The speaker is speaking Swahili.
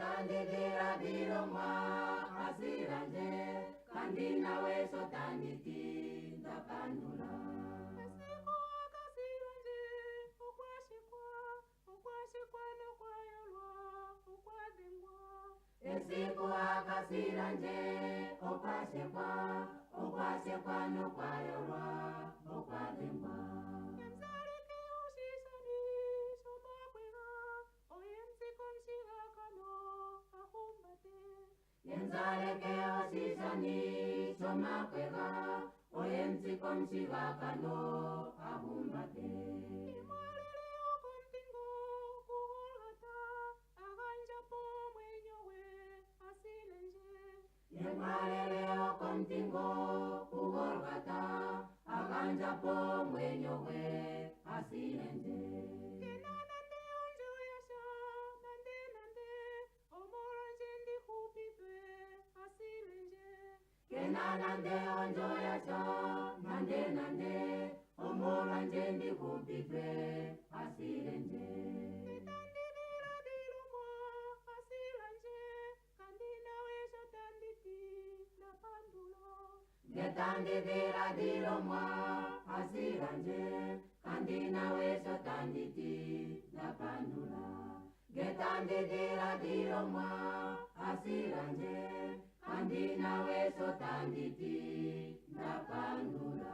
Getandidira diromwa asiranje kandina weso tanditi ndapandula. Esiko akasiranje ukwashikwa no kwayolwa ukwadengwa. Esiko akasiranje ukwashikwa no kwayolwa ukwadengwa. Yemzaleke ushisani somakwega oyemsiko mshigakano ahumbate. Yenzaleke osishani somakwega oyemsiko mshigakano ahumbate. Imwalele okontingo kuholgata aganjapo mwenyowe asilenje. Yemalele okontingo kugorgata aganjapo mwenyowe asilenje. Kenanande onjo yasha nande omolonje ndi hupitwe asilenje. Kenanande onjo yasha nande omolanje ndikumpitwe asilenje. Getandidira dilomwa asilanje kandina wesho tanditi napandulo. Getandidira dilomwa asiranje kandina weso tanditi napandula. Getandidira dilomwa asiranje kandina weso tanditi napandula.